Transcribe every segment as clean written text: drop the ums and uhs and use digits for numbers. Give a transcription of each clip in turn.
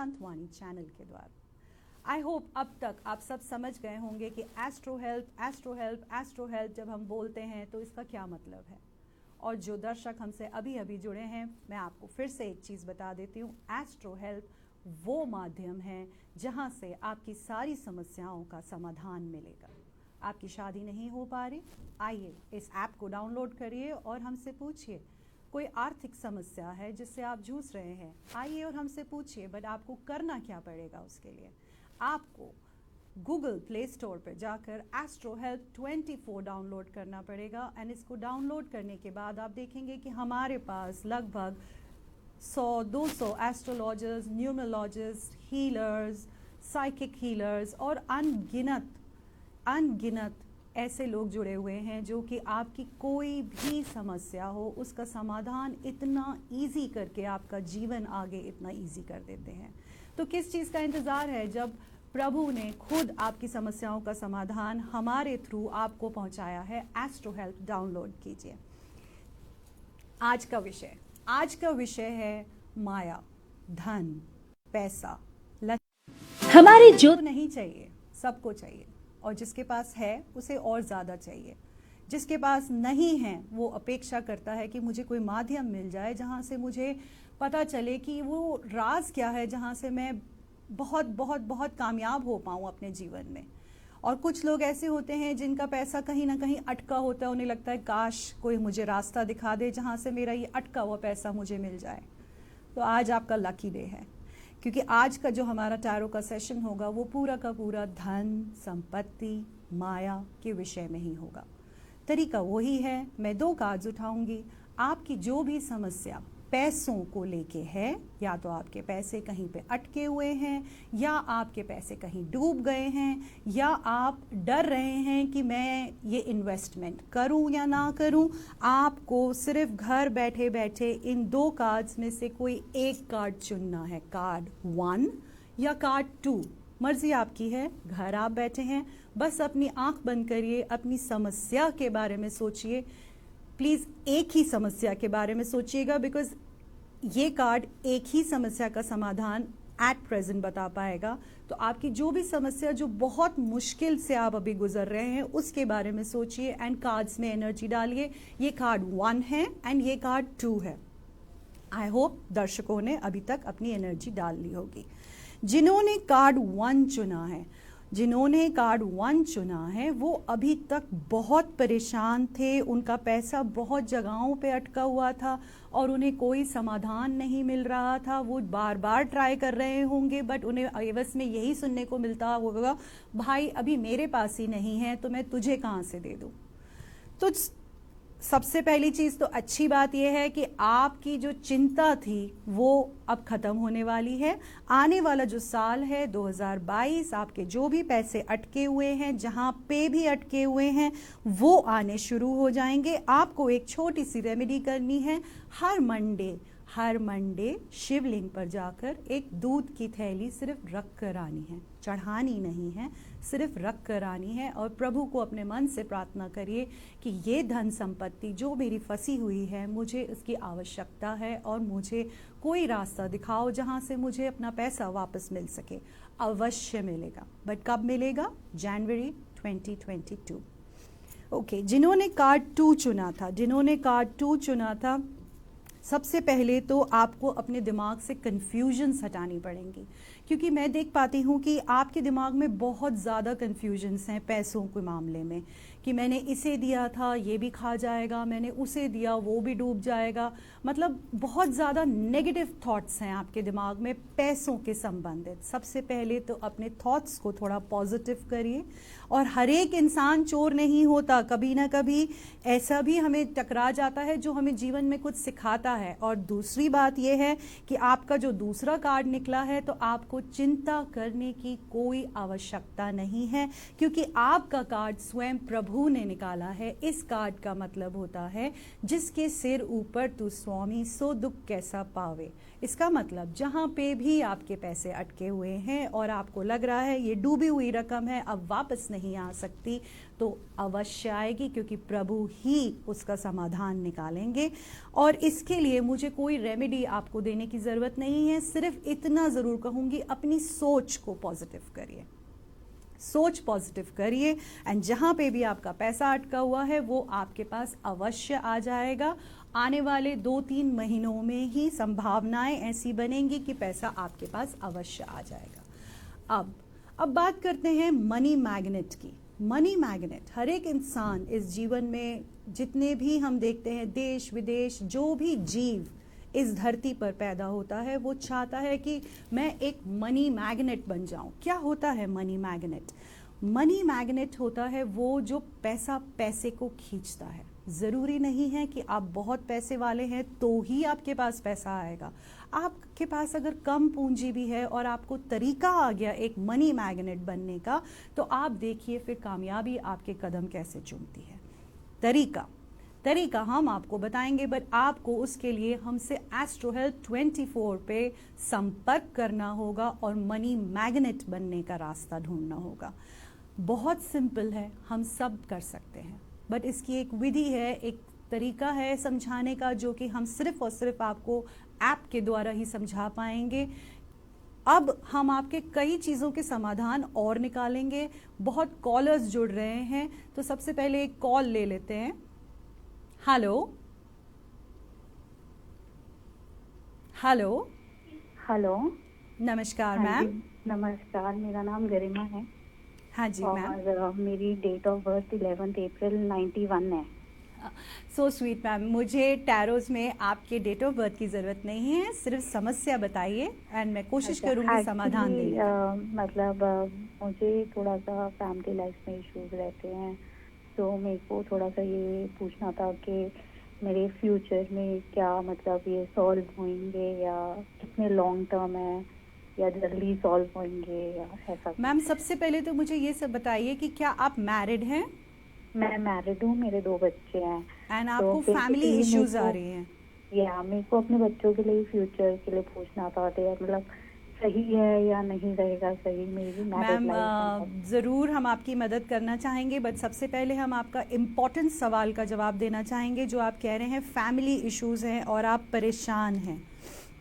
संतवाणी channel के द्वारा। I hope अब तक आप सब समझ गए होंगे कि एस्ट्रो हेल्प जब हम बोलते हैं तो इसका क्या मतलब है। और जो दर्शक हमसे अभी अभी जुड़े हैं, मैं आपको फिर से एक चीज़ बता देती हूँ, एस्ट्रो हेल्प वो माध्यम है जहाँ से आपकी सारी समस्याओं का समाधान मिलेगा। आपकी शादी नहीं हो पा रही, आइए इस ऐप को डाउनलोड करिए और हमसे पूछिए। कोई आर्थिक समस्या है जिससे आप जूझ रहे हैं, आइए और हमसे पूछिए। बट आपको करना क्या पड़ेगा उसके लिए? आपको गूगल प्ले स्टोर पर जाकर एस्ट्रो हेल्प 24 डाउनलोड करना पड़ेगा। एंड इसको डाउनलोड करने के बाद आप देखेंगे कि हमारे पास लगभग 100-200 astrologers, numerologist, healers, psychic healers और अनगिनत ऐसे लोग जुड़े हुए हैं जो कि आपकी कोई भी समस्या हो उसका समाधान इतना इजी करके आपका जीवन आगे इतना इजी कर देते हैं। तो किस चीज़ का इंतज़ार है जब प्रभु ने खुद आपकी समस्याओं का समाधान हमारे थ्रू आपको पहुंचाया है। एस्ट्रो हेल्प डाउनलोड कीजिए। आज का विषय है माया, धन, पैसा, हमारे जो नहीं चाहिए, सबको चाहिए, और जिसके पास है उसे और ज़्यादा चाहिए। जिसके पास नहीं है वो अपेक्षा करता है कि मुझे कोई माध्यम मिल जाए जहाँ से मुझे पता चले कि वो राज क्या है, जहाँ से मैं बहुत बहुत बहुत कामयाब हो पाऊँ अपने जीवन में। और कुछ लोग ऐसे होते हैं जिनका पैसा कहीं ना कहीं अटका होता है, उन्हें लगता है काश कोई मुझे रास्ता दिखा दे जहाँ से मेरा ये अटका हुआ पैसा मुझे मिल जाए। तो आज आपका लकी डे है, क्योंकि आज का जो हमारा टैरो का सेशन होगा वो पूरा का पूरा धन, संपत्ति, माया के विषय में ही होगा। तरीका वही है, मैं 2 कार्ड्स उठाऊंगी। आपकी जो भी समस्या पैसों को लेके है, या तो आपके पैसे कहीं पे अटके हुए हैं, या आपके पैसे कहीं डूब गए हैं, या आप डर रहे हैं कि मैं ये इन्वेस्टमेंट करूं या ना करूं, आपको सिर्फ घर बैठे बैठे इन 2 कार्ड्स में से कोई एक कार्ड चुनना है। कार्ड 1 या कार्ड 2, मर्जी आपकी है। घर आप बैठे हैं, बस अपनी आंख बंद करिए, अपनी समस्या के बारे में सोचिए। प्लीज़ एक ही समस्या के बारे में सोचिएगा, बिकॉज ये कार्ड एक ही समस्या का समाधान एट प्रेजेंट बता पाएगा। तो आपकी जो भी समस्या जो बहुत मुश्किल से आप अभी गुजर रहे हैं उसके बारे में सोचिए एंड कार्ड्स में एनर्जी डालिए। ये कार्ड 1 है एंड ये कार्ड 2 है। आई होप दर्शकों ने अभी तक अपनी एनर्जी डाल ली होगी। जिन्होंने कार्ड 1 चुना है वो अभी तक बहुत परेशान थे, उनका पैसा बहुत जगहों पे अटका हुआ था और उन्हें कोई समाधान नहीं मिल रहा था। वो बार बार ट्राई कर रहे होंगे, बट उन्हें एवज में यही सुनने को मिलता होगा, भाई अभी मेरे पास ही नहीं है तो मैं तुझे कहाँ से दे दूँ। तो सबसे पहली चीज़ तो अच्छी बात यह है कि आपकी जो चिंता थी वो अब ख़त्म होने वाली है। आने वाला जो साल है 2022, आपके जो भी पैसे अटके हुए हैं, जहाँ पे भी अटके हुए हैं, वो आने शुरू हो जाएंगे। आपको एक छोटी सी रेमेडी करनी है। हर मंडे शिवलिंग पर जाकर एक दूध की थैली सिर्फ रख कर आनी है, चढ़ानी नहीं है, सिर्फ रख कर आनी है। और प्रभु को अपने मन से प्रार्थना करिए कि ये धन संपत्ति जो मेरी फंसी हुई है, मुझे इसकी आवश्यकता है और मुझे कोई रास्ता दिखाओ जहाँ से मुझे अपना पैसा वापस मिल सके। अवश्य मिलेगा, बट कब मिलेगा? जनवरी 2022। ओके, जिन्होंने कार्ड 2 चुना था, सबसे पहले तो आपको अपने दिमाग से कन्फ्यूजन्स हटानी पड़ेंगी, क्योंकि मैं देख पाती हूँ कि आपके दिमाग में बहुत ज़्यादा कन्फ्यूजन्स हैं पैसों के मामले में, कि मैंने इसे दिया था ये भी खा जाएगा, मैंने उसे दिया वो भी डूब जाएगा। मतलब बहुत ज़्यादा नेगेटिव थॉट्स हैं आपके दिमाग में पैसों के संबंधित। सबसे पहले तो अपने थॉट्स को थोड़ा पॉजिटिव करिए। और हर एक इंसान चोर नहीं होता, कभी ना कभी ऐसा भी हमें टकरा जाता है जो हमें जीवन में कुछ सिखाता है। और दूसरी बात यह है कि आपका जो दूसरा कार्ड निकला है, तो आपको चिंता करने की कोई आवश्यकता नहीं है, क्योंकि आपका कार्ड स्वयं प्रभु प्रभु ने निकाला है। इस कार्ड का मतलब होता है जिसके सिर ऊपर तू स्वामी सो दुख कैसा पावे। इसका मतलब जहाँ पे भी आपके पैसे अटके हुए हैं और आपको लग रहा है ये डूबी हुई रकम है, अब वापस नहीं आ सकती, तो अवश्य आएगी, क्योंकि प्रभु ही उसका समाधान निकालेंगे। और इसके लिए मुझे कोई रेमेडी आपको देने की ज़रूरत नहीं है, सिर्फ इतना ज़रूर कहूँगी, अपनी सोच को पॉजिटिव करिए, सोच पॉजिटिव करिए, एंड जहाँ पे भी आपका पैसा अटका हुआ है वो आपके पास अवश्य आ जाएगा। आने वाले 2-3 महीनों में ही संभावनाएं ऐसी बनेंगी कि पैसा आपके पास अवश्य आ जाएगा। अब बात करते हैं मनी मैग्नेट की। मनी मैग्नेट, हर एक इंसान इस जीवन में, जितने भी हम देखते हैं देश विदेश, जो भी जीव इस धरती पर पैदा होता है वो चाहता है कि मैं एक मनी मैग्नेट बन जाऊं। क्या होता है मनी मैग्नेट? मनी मैग्नेट होता है वो जो पैसा पैसे को खींचता है। ज़रूरी नहीं है कि आप बहुत पैसे वाले हैं तो ही आपके पास पैसा आएगा। आपके पास अगर कम पूंजी भी है और आपको तरीका आ गया एक मनी मैग्नेट बनने का, तो आप देखिए फिर कामयाबी आपके कदम कैसे चूमती है। तरीका हम आपको बताएंगे, बट आपको उसके लिए हमसे एस्ट्रो हेल्प 24 पे संपर्क करना होगा और मनी मैग्नेट बनने का रास्ता ढूंढना होगा। बहुत सिंपल है, हम सब कर सकते हैं, बट इसकी एक विधि है, एक तरीका है समझाने का, जो कि हम सिर्फ और सिर्फ आपको ऐप के द्वारा ही समझा पाएंगे। अब हम आपके कई चीज़ों के समाधान और निकालेंगे। बहुत कॉलर्स जुड़ रहे हैं, तो सबसे पहले एक कॉल ले लेते हैं। हेलो हेलो हेलो, नमस्कार हाँ मैम। जी, नमस्कार। मेरा नाम गरिमा है हाँ जी मैम। और मेरी डेट ऑफ बर्थ 11 अप्रैल 91 है। सो स्वीट मैम, मुझे टैरोज में आपके डेट ऑफ बर्थ की ज़रूरत नहीं है, सिर्फ समस्या बताइए एंड मैं कोशिश करूंगी समाधान देने का। मतलब मुझे थोड़ा सा फैमिली लाइफ में इश्यूज रहते हैं, तो मेरे को थोड़ा सा ये पूछना था कि मेरे फ्यूचर में क्या मतलब ये सॉल्व होंगे या कितने लॉन्ग टर्म है या जल्दी सॉल्व होंगे या ऐसा। मैम सबसे पहले तो मुझे ये सब बताइए कि क्या आप मैरिड हैं? मैं मैरिड हूँ, मेरे 2 बच्चे हैं। एंड आपको फैमिली इश्यूज आ रही हैं? या मेरे को अपने बच्चों के लिए फ्यूचर के लिए पूछना था, मतलब सही है या नहीं रहेगा सही मेरी मैरिड लाइफ। मैम ज़रूर हम आपकी मदद करना चाहेंगे, बट सबसे पहले हम आपका इम्पोर्टेंट सवाल का जवाब देना चाहेंगे। जो आप कह रहे हैं फैमिली इश्यूज हैं और आप परेशान हैं,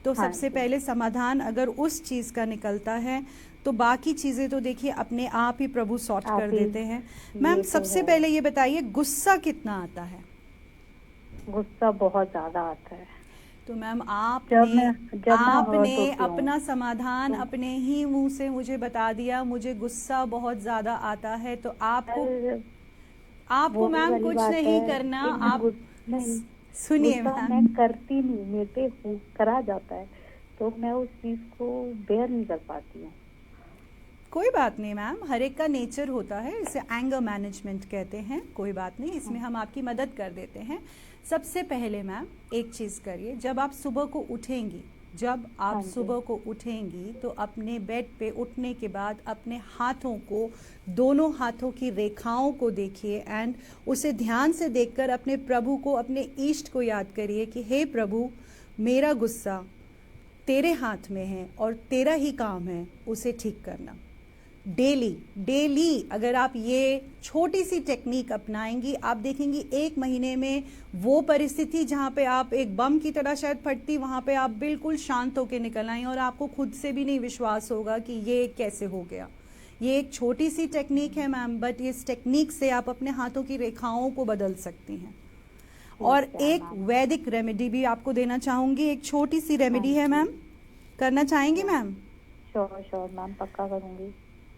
तो हाँ सबसे जी। पहले समाधान अगर उस चीज़ का निकलता है तो बाकी चीज़ें तो देखिए अपने आप ही प्रभु सॉर्ट आप कर ही, देते हैं। मैम ये तो सबसे है। पहले ये बताइए गुस्सा कितना आता है? गुस्सा बहुत ज्यादा आता है। तो मैम जब आपने मैं hurt होती हूँ। अपना समाधान तो- अपने ही मुंह से मुझे बता दिया, मुझे गुस्सा बहुत ज़्यादा आता है। तो आपको वो मैम वाली कुछ बात नहीं है करना, कि मैं आप नहीं, सुनिए गुस्सा मैम। मैं करती नहीं, मेरे पे करा जाता है, तो मैं उस चीज को बेयर नहीं कर पाती हूँ। कोई बात नहीं मैम, हर एक का नेचर होता है, इसे एंगर मैनेजमेंट कहते हैं। कोई बात नहीं, इसमें हम आपकी मदद कर देते हैं। सबसे पहले मैम एक चीज़ करिए, जब आप सुबह को उठेंगी हाँ जी। सुबह को उठेंगी तो अपने बेड पे उठने के बाद अपने हाथों को, दोनों हाथों की रेखाओं को देखिए एंड उसे ध्यान से देखकर अपने प्रभु को, अपने इष्ट को याद करिए कि हे प्रभु, मेरा गुस्सा तेरे हाथ में है और तेरा ही काम है उसे ठीक करना। डेली अगर आप ये छोटी सी टेक्निक अपनाएंगी, आप देखेंगी 1 महीने में वो परिस्थिति जहाँ पे आप एक बम की तरह शायद फटती, वहाँ पे आप बिल्कुल शांत होकर निकल आएंगे और आपको खुद से भी नहीं विश्वास होगा कि ये कैसे हो गया। ये एक छोटी सी टेक्निक है मैम, बट इस टेक्निक से आप अपने हाथों की रेखाओं को बदल सकती हैं। और एक वैदिक रेमेडी भी आपको देना चाहूँगी, एक छोटी सी रेमेडी है मैम, करना चाहेंगी मैम? श्योर मैम, पक्का करूँगी।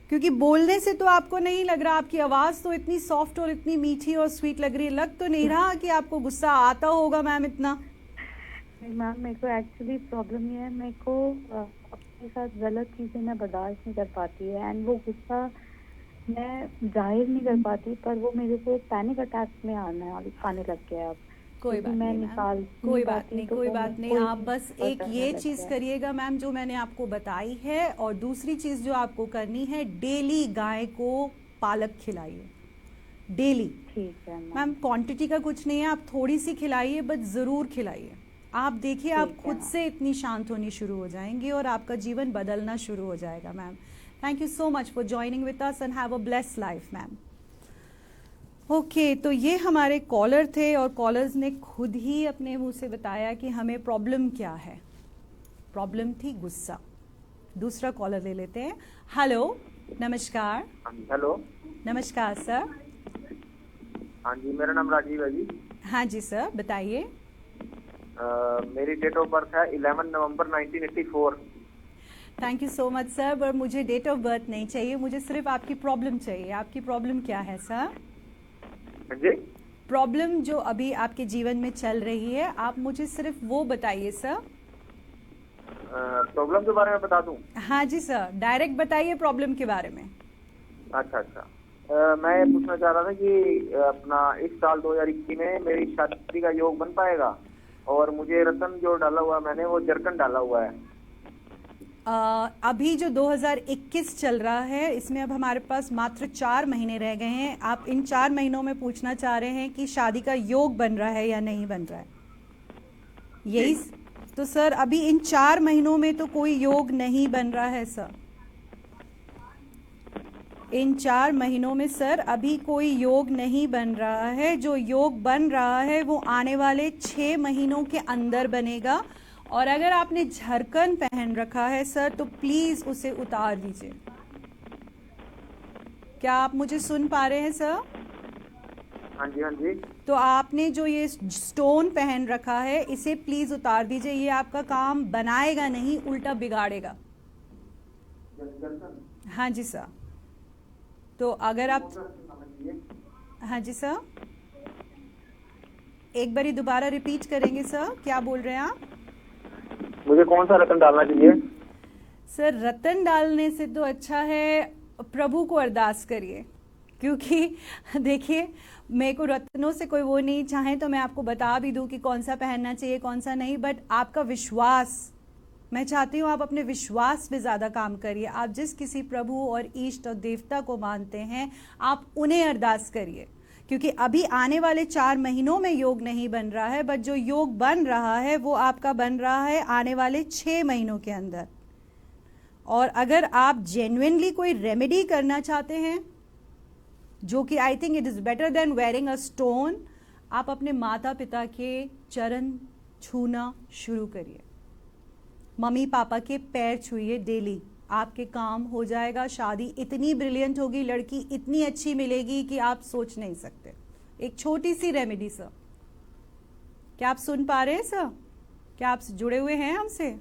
क्योंकि बोलने से तो आपको नहीं लग रहा, आपकी आवाज़ तो इतनी सॉफ्ट और इतनी मीठी और स्वीट लग रही है, लग तो नहीं रहा कि आपको गुस्सा आता होगा मैम इतना। मैम मेरे को एक्चुअली प्रॉब्लम ये है, मेरे को अपने साथ गलत चीज़ें मैं बर्दाश्त नहीं कर पाती है, एंड वो गुस्सा मैं जाहिर नहीं कर पाती, पर वो मेरे को पैनिक अटैक में आने लग गया अब। कोई बात नहीं मैम, कोई बात नहीं। आप बस एक ये चीज़ करिएगा मैम जो मैंने आपको बताई है, और दूसरी चीज़ जो आपको करनी है, डेली गाय को पालक खिलाइए। डेली। ठीक है मैम क्वांटिटी का कुछ नहीं है, आप थोड़ी सी खिलाइए, बट ज़रूर खिलाइए। आप देखिए आप ठीक है खुद मैम। से इतनी शांत होनी शुरू हो जाएंगी और आपका जीवन बदलना शुरू हो जाएगा ma'am. Thank you so much for joining with us and have a blessed life ma'am. Okay, तो ये हमारे कॉलर थे और कॉलर्स ने खुद ही अपने मुंह से बताया कि हमें प्रॉब्लम क्या है। प्रॉब्लम थी गुस्सा। दूसरा कॉलर ले लेते हैं। हेलो, नमस्कार। हेलो। नमस्कार सर। हाँ जी, मेरा नाम राजीव है जी। हाँ जी सर, बताइए। मेरी डेट ऑफ बर्थ है 11 नवंबर 1984। Thank you so much sir, पर मुझे डेट ऑफ बर्थ नहीं चाहिए, मुझे सिर्फ आपकी प्रॉब्लम चाहिए। आपकी प्रॉब्लम क्या है सर? हाँ जी। प्रॉब्लम जो अभी आपके जीवन में चल रही है, आप मुझे सिर्फ वो बताइए सर। प्रॉब्लम के बारे में बता दूं? हाँ जी सर, डायरेक्ट बताइए प्रॉब्लम के बारे में। अच्छा अच्छा। मैं ये पूछना चाह रहा था कि अपना इस साल 2021 में मेरी शादी का योग बन पाएगा? और मुझे रतन जो डाला हुआ है मैंने, वो जरकन डाला हुआ है। अभी जो 2021 चल रहा है, इसमें अब हमारे पास मात्र 4 महीने रह गए हैं। आप इन 4 महीनों में पूछना चाह रहे हैं कि शादी का योग बन रहा है या नहीं बन रहा है, यही? तो सर अभी इन 4 महीनों में तो कोई योग नहीं बन रहा है सर। इन 4 महीनों में सर अभी कोई योग नहीं बन रहा है। जो योग बन रहा है वो आने वाले 6 महीनों के अंदर बनेगा। और अगर आपने झरकन पहन रखा है सर, तो प्लीज उसे उतार दीजिए। क्या आप मुझे सुन पा रहे हैं सर? हाँ जी हाँ जी। तो आपने जो ये स्टोन पहन रखा है, इसे प्लीज उतार दीजिए। ये आपका काम बनाएगा नहीं, उल्टा बिगाड़ेगा। हाँ जी सर। तो अगर आप, हाँ जी सर, एक बारी दोबारा रिपीट करेंगे सर, क्या बोल रहे हैं आप? मुझे कौन सा रतन डालना चाहिए? सर रतन डालने से तो अच्छा है प्रभु को अरदास करिए, क्योंकि देखिए मेरे को रत्नों से कोई वो नहीं, चाहे तो मैं आपको बता भी दूं कि कौन सा पहनना चाहिए कौन सा नहीं, बट आपका विश्वास, मैं चाहती हूँ आप अपने विश्वास पे ज़्यादा काम करिए। आप जिस किसी प्रभु और इष्ट और देवता को मानते हैं, आप उन्हें अरदास करिए, क्योंकि अभी आने वाले 4 महीनों में योग नहीं बन रहा है, बट जो योग बन रहा है वो आपका बन रहा है आने वाले 6 महीनों के अंदर। और अगर आप जेन्युइनली कोई रेमेडी करना चाहते हैं, जो कि I think it is better than wearing a stone, आप अपने माता पिता के चरण छूना शुरू करिए। मम्मी पापा के पैर छूइए डेली, आपके काम हो जाएगा। शादी इतनी ब्रिलियंट होगी, लड़की इतनी अच्छी मिलेगी कि आप सोच नहीं सकते। एक छोटी सी रेमेडी सर। क्या आप सुन पा रहे हैं सर? क्या आप जुड़े हुए हैं हमसे?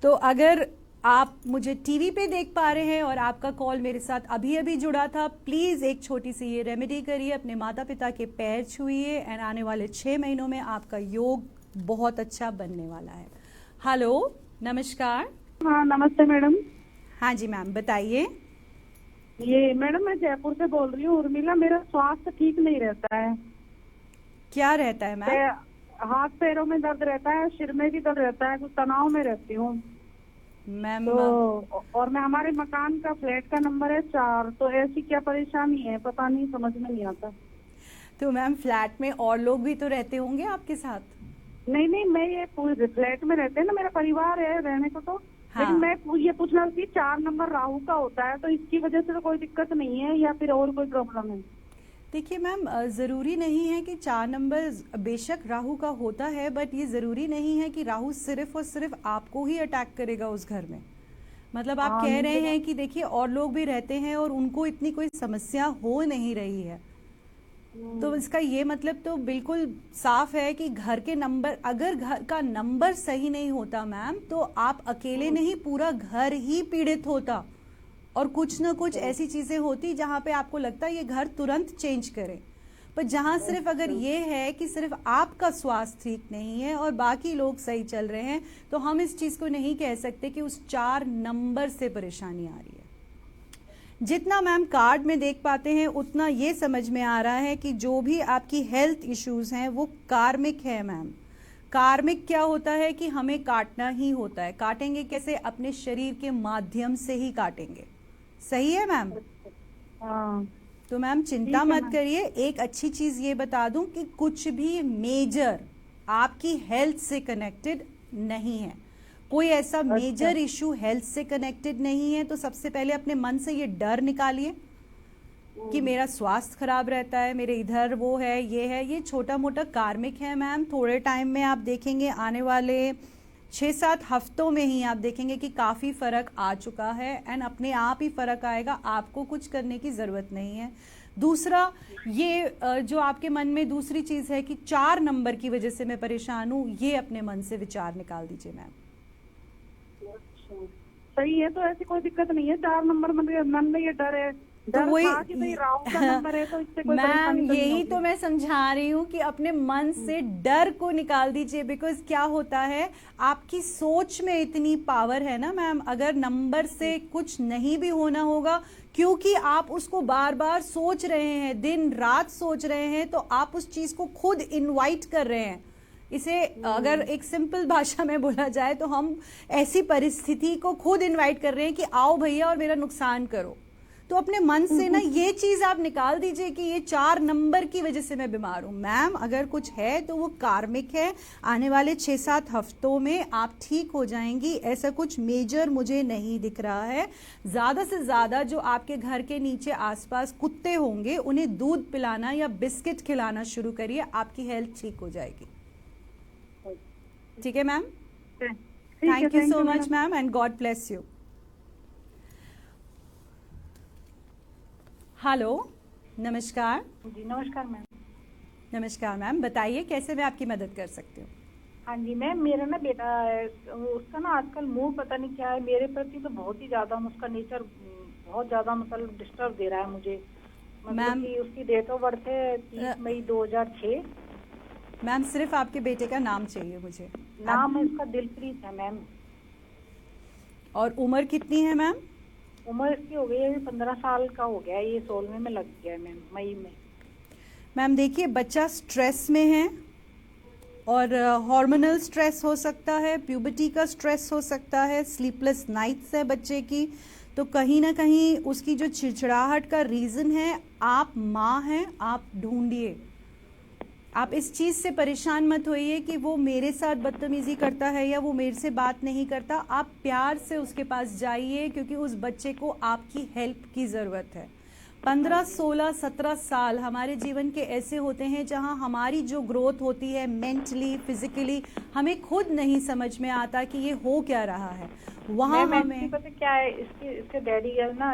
तो अगर आप मुझे टीवी पे देख पा रहे हैं और आपका कॉल मेरे साथ अभी अभी जुड़ा था, प्लीज़ एक छोटी सी ये रेमेडी करिए, अपने माता पिता के पैर छूइए एंड आने वाले 6 महीनों में आपका योग बहुत अच्छा बनने वाला है। हेलो, नमस्कार। हाँ नमस्ते मैडम। हाँ जी मैम, बताइए। ये मैडम मैं जयपुर से बोल रही हूँ उर्मिला। मेरा स्वास्थ्य ठीक नहीं रहता है। क्या रहता है मैम? हाथ पैरों में दर्द रहता है, सिर में भी दर्द रहता है, कुछ तनाव में रहती हूँ मैम। तो और मैं, हमारे मकान का फ्लैट का नंबर है 4, तो ऐसी क्या परेशानी है पता नहीं, समझ में नहीं आता। तो मैम फ्लैट में और लोग भी तो रहते होंगे आपके साथ? नहीं नहीं, मैं ये पूरे फ्लैट में रहते हैं ना, मेरा परिवार है रहने को तो। हाँ। लेकिन मैं ये पूछना थी, 4 नंबर राहु का होता है, तो इसकी वजह से तो कोई दिक्कत नहीं है या फिर और कोई प्रॉब्लम है? देखिए मैम, ज़रूरी नहीं है कि 4 नंबर बेशक राहु का होता है, बट ये ज़रूरी नहीं है कि राहु सिर्फ और सिर्फ आपको ही अटैक करेगा उस घर में। मतलब आप कह रहे हैं कि देखिए और लोग भी रहते हैं और उनको इतनी कोई समस्या हो नहीं रही है, तो इसका ये मतलब तो बिल्कुल साफ है कि घर के नंबर, अगर घर का नंबर सही नहीं होता मैम, तो आप अकेले नहीं, पूरा घर ही पीड़ित होता और कुछ ना कुछ ऐसी चीजें होती जहां पे आपको लगता है ये घर तुरंत चेंज करें। पर जहां सिर्फ अगर ये है कि सिर्फ आपका स्वास्थ्य ठीक नहीं है और बाकी लोग सही चल रहे हैं, तो हम इस चीज को नहीं कह सकते कि उस 4 नंबर से परेशानी आ रही है। जितना मैम कार्ड में देख पाते हैं उतना ये समझ में आ रहा है कि जो भी आपकी हेल्थ इश्यूज हैं वो कार्मिक है मैम। कार्मिक क्या होता है कि हमें काटना ही होता है। काटेंगे कैसे? अपने शरीर के माध्यम से ही काटेंगे। सही है मैम? हाँ तो मैम चिंता ठीक है मत मैम। करिए। एक अच्छी चीज ये बता दूं कि कुछ भी मेजर आपकी हेल्थ से कनेक्टेड नहीं है। कोई ऐसा मेजर इशू हेल्थ से कनेक्टेड नहीं है। तो सबसे पहले अपने मन से ये डर निकालिए कि मेरा स्वास्थ्य खराब रहता है, मेरे इधर वो है, ये छोटा मोटा कार्मिक है मैम। थोड़े टाइम में आप देखेंगे, आने वाले 6-7 हफ्तों में ही आप देखेंगे कि काफ़ी फ़र्क आ चुका है एंड अपने आप ही फ़र्क आएगा, आपको कुछ करने की ज़रूरत नहीं है। दूसरा, ये जो आपके मन में दूसरी चीज़ है कि 4 नंबर की वजह से मैं परेशान हूँ, ये अपने मन से विचार निकाल दीजिए मैम। सही है, तो ऐसी कोई दिक्कत नहीं है। 4 नंबर मन में ये डर है, डर वही था कि भाई राहु का नंबर है, तो इससे कोई मैम परेशानी तो नहीं यही होगी। तो मैं समझा रही हूँ कि अपने मन से डर को निकाल दीजिए। बिकॉज क्या होता है, आपकी सोच में इतनी पावर है ना मैम। अगर नंबर से कुछ नहीं भी होना होगा, क्योंकि आप उसको बार बार सोच रहे हैं, दिन रात सोच रहे हैं, तो आप उस चीज को खुद इनवाइट कर रहे हैं। इसे अगर एक सिंपल भाषा में बोला जाए तो हम ऐसी परिस्थिति को खुद इनवाइट कर रहे हैं कि आओ भैया और मेरा नुकसान करो। तो अपने मन से ना ये चीज आप निकाल दीजिए कि ये 4 नंबर की वजह से मैं बीमार हूं मैम। अगर कुछ है तो वो कार्मिक है। आने वाले 6-7 हफ्तों में आप ठीक हो जाएंगी। ऐसा कुछ मेजर मुझे नहीं दिख रहा है। ज्यादा से ज्यादा जो आपके घर के नीचे आसपास कुत्ते होंगे, उन्हें दूध पिलाना या बिस्किट खिलाना शुरू करिए, आपकी हेल्थ ठीक हो जाएगी। ठीक है ma'am? Thank you so much ma'am and God bless you. Hello, नमस्कार। जी नमस्कार मैम। नमस्कार मैम, बताइए कैसे मैं आपकी मदद कर सकती हूँ? हाँ जी मैम, मेरा ना बेटा है, उसका ना आजकल मूड पता नहीं क्या है मेरे प्रति, तो बहुत ही ज्यादा उसका नेचर बहुत ज्यादा मतलब डिस्टर्ब दे रहा है मुझे। मतलब मैम, कि उसकी डेट ऑफ बर्थ है 30 मई 2006। मैम सिर्फ आपके बेटे का नाम चाहिए मुझे। नाम है उसका दिलप्रीत है मैम। और उम्र कितनी है मैम? उम्र इसकी हो गई है, अभी 15 साल का हो गया है, ये 16वें में लग गया है मैम, मई में। मैम देखिए, बच्चा स्ट्रेस में है और हार्मोनल स्ट्रेस हो सकता है, प्यूबर्टी का स्ट्रेस हो सकता है, स्लीपलेस नाइट्स है बच्चे की। तो कहीं ना कहीं उसकी जो चिड़चिड़ाहट का रीज़न है, आप माँ हैं, आप ढूंढिए। आप इस चीज़ से परेशान मत होइए कि वो मेरे साथ बदतमीजी करता है या वो मेरे से बात नहीं करता। आप प्यार से उसके पास जाइए, क्योंकि उस बच्चे को आपकी हेल्प की ज़रूरत है। 15, 16, 17 साल हमारे जीवन के ऐसे होते हैं जहां हमारी जो ग्रोथ होती है मेंटली, फिजिकली, हमें खुद नहीं समझ में आता कि ये हो क्या रहा है। वहाँ हमें पता क्या है, इसके डैडी है ना,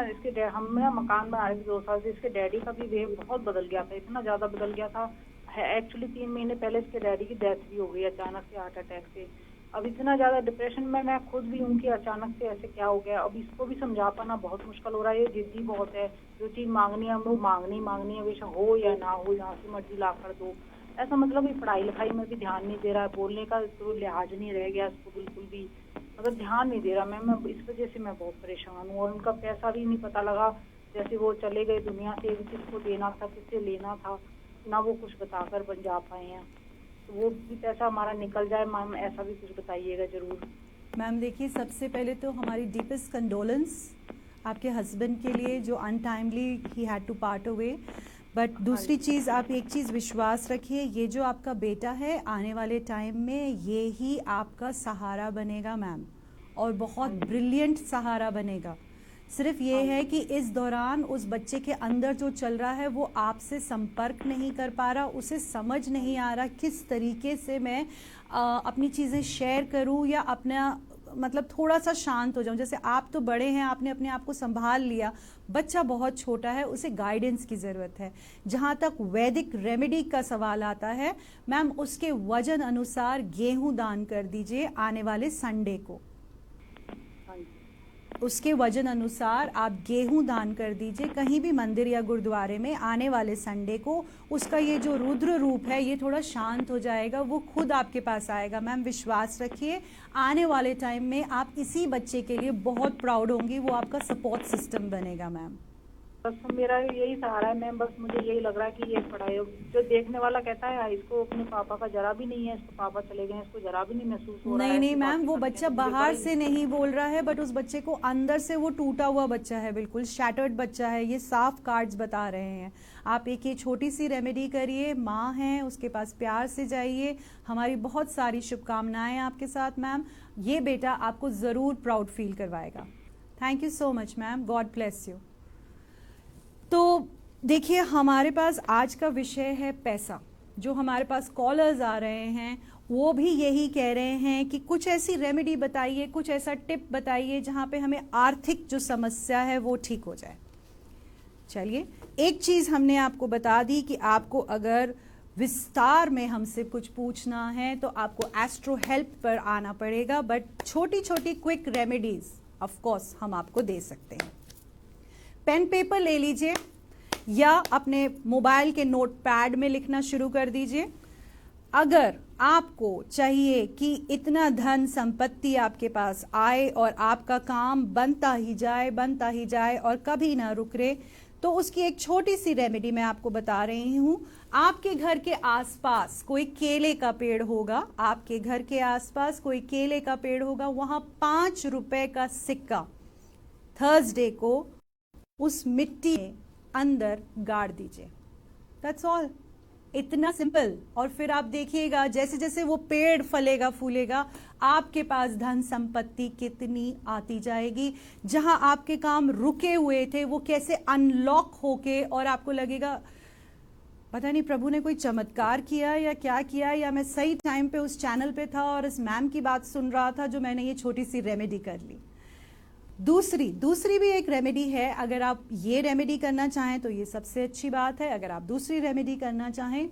हम ना मकान बना रहे थे 2 साल से। इसके डैडी का भी बिहेव बहुत बदल गया था, इतना ज्यादा बदल गया था। एक्चुअली 3 महीने पहले इसके डैडी की डेथ भी हो गई अचानक से, हार्ट अटैक से। अब इतना ज्यादा डिप्रेशन में मैं खुद भी हूँ कि अचानक से ऐसे क्या हो गया। अब इसको भी समझा पाना बहुत मुश्किल हो रहा है। ये जिद्दी बहुत है, जो चीज मांगनी है वो मांगनी है, बेशक हो या ना हो, जहाँ से मर्जी ला कर दो। ऐसा मतलब पढ़ाई लिखाई में भी ध्यान नहीं दे रहा है, बोलने का तो लिहाज नहीं रह गया इसको बिल्कुल भी, मतलब ध्यान नहीं दे रहा। मैं इस वजह से मैं बहुत परेशान हूँ। और उनका पैसा भी नहीं पता लगा, जैसे वो चले गए दुनिया से, किसको देना था, किससे लेना था, ना वो कुछ बताकर बन जा पाए हैं। तो वो भी पैसा हमारा निकल जाए मैम, ऐसा भी कुछ बताइएगा जरूर। मैम देखिए, सबसे पहले तो हमारी डीपेस्ट कंडोलेंस आपके हस्बैंड के लिए, जो अनटाइमली ही had to part away. But दूसरी चीज़, आप एक चीज़ विश्वास रखिए, ये जो आपका बेटा है आने वाले टाइम में ये ही आपका सहारा बनेगा मैम, और बहुत ब्रिलियंट सहारा बनेगा। सिर्फ ये है कि इस दौरान उस बच्चे के अंदर जो चल रहा है वो आपसे संपर्क नहीं कर पा रहा, उसे समझ नहीं आ रहा किस तरीके से मैं अपनी चीज़ें शेयर करूं या अपना मतलब थोड़ा सा शांत हो जाऊं। जैसे आप तो बड़े हैं, आपने अपने आप को संभाल लिया, बच्चा बहुत छोटा है, उसे गाइडेंस की ज़रूरत है। जहां तक वैदिक रेमेडी का सवाल आता है मैम, उसके वजन अनुसार गेहूं दान कर दीजिए आने वाले संडे को। उसके वजन अनुसार आप गेहूं दान कर दीजिए कहीं भी मंदिर या गुरुद्वारे में आने वाले संडे को। उसका ये जो रुद्र रूप है ये थोड़ा शांत हो जाएगा, वो खुद आपके पास आएगा। मैम विश्वास रखिए, आने वाले टाइम में आप इसी बच्चे के लिए बहुत प्राउड होंगी, वो आपका सपोर्ट सिस्टम बनेगा मैम। बस मेरा यही सहारा है मैम, बस मुझे यही लग रहा है कि ये पढ़ाई जो देखने वाला कहता है इसको अपने पापा का जरा भी नहीं है, इसको पापा चले गए, इसको जरा भी नहीं महसूस हो रहा है। नहीं मैम, वो बच्चा बाहर से नहीं बोल रहा है, बट उस बच्चे को अंदर से वो टूटा हुआ बच्चा है, बिल्कुल शैटर्ड बच्चा है। ये साफ कार्ड्स बता रहे हैं। आप एक ये छोटी सी रेमेडी करिए, माँ है उसके पास प्यार से जाइए। हमारी बहुत सारी शुभकामनाएं आपके साथ मैम। ये बेटा आपको ज़रूर प्राउड फील करवाएगा। Thank you so much ma'am, God bless you. तो देखिए, हमारे पास आज का विषय है पैसा। जो हमारे पास कॉलर्स आ रहे हैं वो भी यही कह रहे हैं कि कुछ ऐसी रेमेडी बताइए, कुछ ऐसा टिप बताइए जहाँ पे हमें आर्थिक जो समस्या है वो ठीक हो जाए। चलिए, एक चीज़ हमने आपको बता दी कि आपको अगर विस्तार में हमसे कुछ पूछना है तो आपको एस्ट्रो हेल्प पर आना पड़ेगा, बट छोटी छोटी क्विक रेमेडीज ऑफ कोर्स हम आपको दे सकते हैं। पेन पेपर ले लीजिए या अपने मोबाइल के नोटपैड में लिखना शुरू कर दीजिए। अगर आपको चाहिए कि इतना धन संपत्ति आपके पास आए और आपका काम बनता ही जाए और कभी ना रुके, तो उसकी एक छोटी सी रेमेडी मैं आपको बता रही हूँ। आपके घर के आसपास कोई केले का पेड़ होगा, आपके घर के आसपास कोई केले का पेड़ होगा, वहां 5 रुपए का सिक्का थर्सडे को उस मिट्टी के अंदर गाड़ दीजिए। दैट्स ऑल, इतना सिंपल। और फिर आप देखिएगा जैसे जैसे वो पेड़ फलेगा फूलेगा, आपके पास धन संपत्ति कितनी आती जाएगी। जहां आपके काम रुके हुए थे वो कैसे अनलॉक होके, और आपको लगेगा पता नहीं प्रभु ने कोई चमत्कार किया या क्या किया, या मैं सही टाइम पे उस चैनल पे था और इस मैम की बात सुन रहा था जो मैंने ये छोटी सी रेमेडी कर ली। दूसरी भी एक रेमेडी है। अगर आप ये रेमेडी करना चाहें तो ये सबसे अच्छी बात है। अगर आप दूसरी रेमेडी करना चाहें,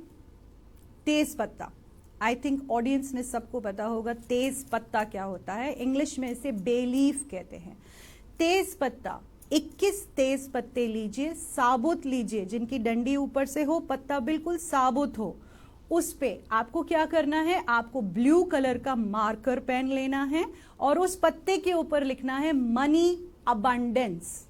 तेज पत्ता। आई थिंक ऑडियंस में सबको पता होगा तेज पत्ता क्या होता है। इंग्लिश में इसे बे लीफ कहते हैं। तेज पत्ता 21 तेज पत्ते लीजिए, साबुत लीजिए, जिनकी डंडी ऊपर से हो, पत्ता बिल्कुल साबुत हो। उस पे आपको क्या करना है, आपको ब्लू कलर का मार्कर पेन लेना है और उस पत्ते के ऊपर लिखना है मनी अबंडेंस,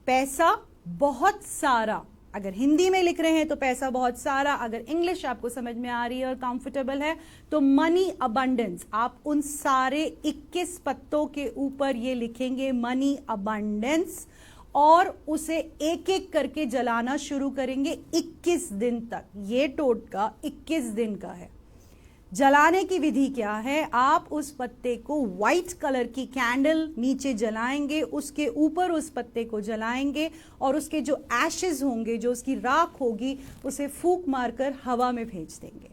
पैसा बहुत सारा। अगर हिंदी में लिख रहे हैं तो पैसा बहुत सारा, अगर इंग्लिश आपको समझ में आ रही है और कंफर्टेबल है तो मनी अबंडेंस। आप उन सारे 21 पत्तों के ऊपर ये लिखेंगे मनी अबंडेंस, और उसे एक एक करके जलाना शुरू करेंगे 21 दिन तक। ये टोटका 21 दिन का है। जलाने की विधि क्या है, आप उस पत्ते को व्हाइट कलर की कैंडल नीचे जलाएंगे, उसके ऊपर उस पत्ते को जलाएंगे और उसके जो एशेज होंगे, जो उसकी राख होगी, उसे फूंक मारकर हवा में भेज देंगे।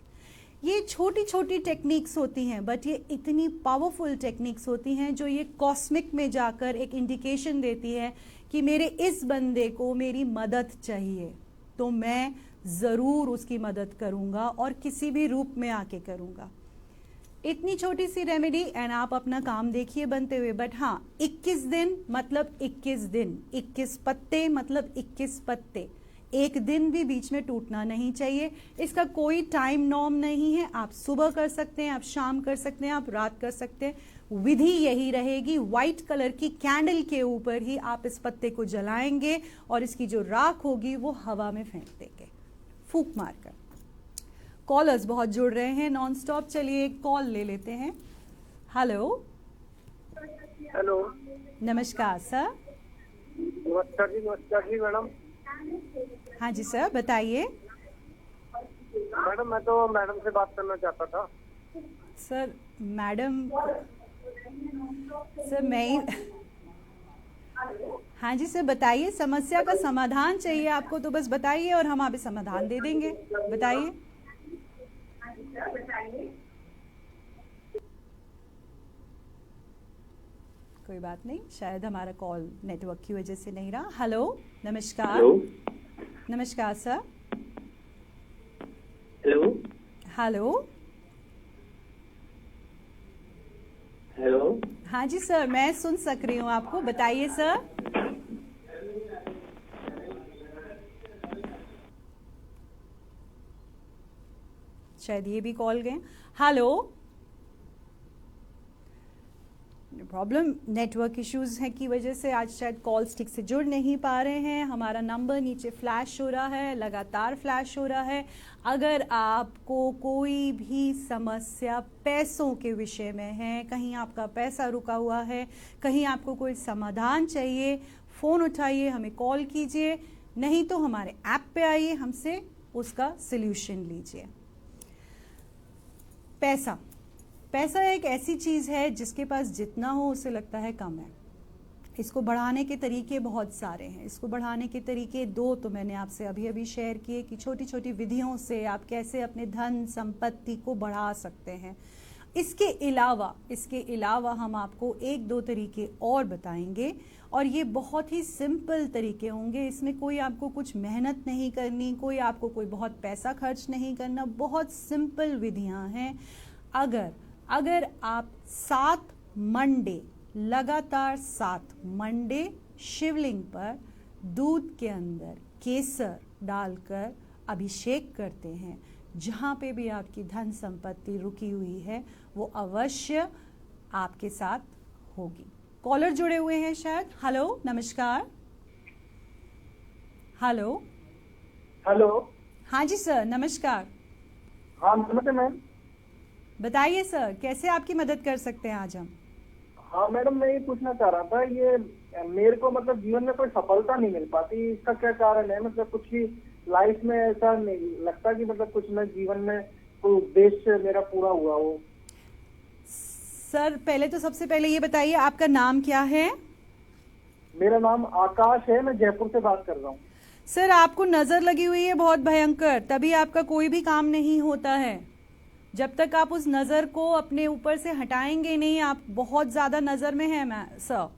ये छोटी छोटी टेक्निक्स होती हैं, बट ये इतनी पावरफुल टेक्निक्स होती हैं जो ये कॉस्मिक में जाकर एक इंडिकेशन देती है कि मेरे इस बंदे को मेरी मदद चाहिए, तो मैं ज़रूर उसकी मदद करूंगा और किसी भी रूप में आके करूंगा। इतनी छोटी सी रेमेडी एंड आप अपना काम देखिए बनते हुए। बट हाँ, 21 दिन मतलब 21 दिन, 21 पत्ते मतलब 21 पत्ते, एक दिन भी बीच में टूटना नहीं चाहिए। इसका कोई टाइम नॉर्म नहीं है। आप सुबह कर सकते हैं, आप शाम कर सकते हैं, आप रात कर सकते हैं। विधि यही रहेगी, व्हाइट कलर की कैंडल के ऊपर ही आप इस पत्ते को जलाएंगे और इसकी जो राख होगी वो हवा में फेंक देंगे फूंक मारकर। कॉलर्स बहुत जुड़ रहे हैं नॉन स्टॉप। चलिए एक कॉल ले लेते हैं। हेलो। हेलो, नमस्कार सर। नमस्कार जी मैडम। हाँ जी सर, बताइए। मैडम, मैं तो मैडम से बात करना चाहता था। सर मैडम, सर मैं हाँ जी सर, बताइए। समस्या का समाधान चाहिए आपको तो बस बताइए और हम आप समाधान दे देंगे। बताइए। कोई बात नहीं, शायद हमारा कॉल नेटवर्क की वजह से नहीं रहा। हेलो, नमस्कार। हेलो। नमस्कार सर। हेलो। हेलो। हेलो। हाँ जी सर, मैं सुन सक रही हूँ आपको। बताइए सर। शायद ये भी कॉल गए। हेलो। प्रॉब्लम नेटवर्क इश्यूज हैं की वजह से आज शायद कॉल्स ठीक से जुड़ नहीं पा रहे हैं। हमारा नंबर नीचे फ्लैश हो रहा है, लगातार फ्लैश हो रहा है। अगर आपको कोई भी समस्या पैसों के विषय में है, कहीं आपका पैसा रुका हुआ है, कहीं आपको कोई समाधान चाहिए, फ़ोन उठाइए, हमें कॉल कीजिए, नहीं तो हमारे ऐप पे आइए, हमसे उसका सल्यूशन लीजिए। पैसा एक ऐसी चीज़ है जिसके पास जितना हो उसे लगता है कम है। इसको बढ़ाने के तरीके बहुत सारे हैं। इसको बढ़ाने के तरीके 2 तो मैंने आपसे अभी शेयर किए कि छोटी छोटी विधियों से आप कैसे अपने धन संपत्ति को बढ़ा सकते हैं। इसके अलावा हम आपको 1-2 तरीके और बताएंगे और ये बहुत ही सिंपल तरीके होंगे। इसमें कोई आपको कुछ मेहनत नहीं करनी, कोई बहुत पैसा खर्च नहीं करना, बहुत सिंपल विधियां हैं। अगर आप 7 मंडे लगातार 7 मंडे शिवलिंग पर दूध के अंदर केसर डालकर अभिषेक करते हैं, जहाँ पे भी आपकी धन संपत्ति रुकी हुई है वो अवश्य आपके साथ होगी। कॉलर जुड़े हुए हैं शायद। हेलो, नमस्कार। हेलो। हाँ जी सर, नमस्कार। हाँ नमस्ते मैम। बताइए सर, कैसे आपकी मदद कर सकते हैं आज हम? हाँ मैडम, मैं ये पूछना चाह रहा था, ये मेरे को मतलब जीवन में कोई सफलता नहीं मिल पाती, इसका क्या कारण है? मतलब कुछ भी लाइफ में ऐसा नहीं लगता कि मतलब कुछ मैं जीवन में कोई उद्देश्य मेरा पूरा हुआ हो। सर पहले तो सबसे पहले ये बताइए आपका नाम क्या है? मेरा नाम आकाश है, मैं जयपुर से बात कर रहा हूँ। सर आपको नजर लगी हुई है बहुत भयंकर, तभी आपका कोई भी काम नहीं होता है। जब तक आप उस नजर को अपने ऊपर से हटाएंगे नहीं, आप बहुत ज्यादा नजर में है मैं सर।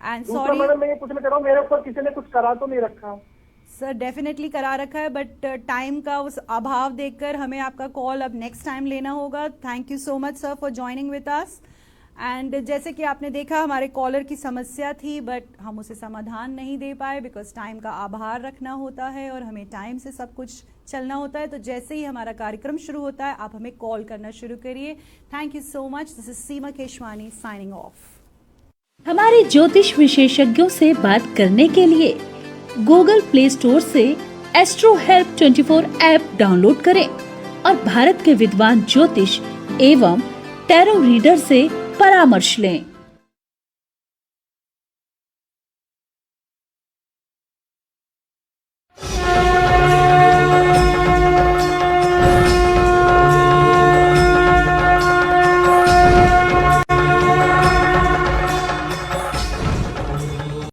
एंड सॉरी मैडम, मैं ये पूछना चाह रहा हूँ, मेरे ऊपर किसी ने कुछ करा तो नहीं रखा? सर डेफिनेटली करा रखा है, बट टाइम का उस अभाव देखकर हमें आपका कॉल अब नेक्स्ट टाइम लेना होगा। Thank you so much sir for joining with us. And जैसे कि आपने देखा, हमारे कॉलर की समस्या थी बट हम उसे समाधान नहीं दे पाए बिकॉज टाइम का आभार रखना होता है और हमें टाइम से सब कुछ चलना होता है। तो जैसे ही हमारा कार्यक्रम शुरू होता है आप हमें कॉल करना शुरू करिए। Thank you so much. This is Seema Keshwani signing off. हमारे ज्योतिष विशेषज्ञों से बात करने के लिए गूगल प्ले स्टोर से एस्ट्रो हेल्प 24 ऐप डाउनलोड करें और भारत के विद्वान ज्योतिष एवं टैरो रीडर से परामर्श लें।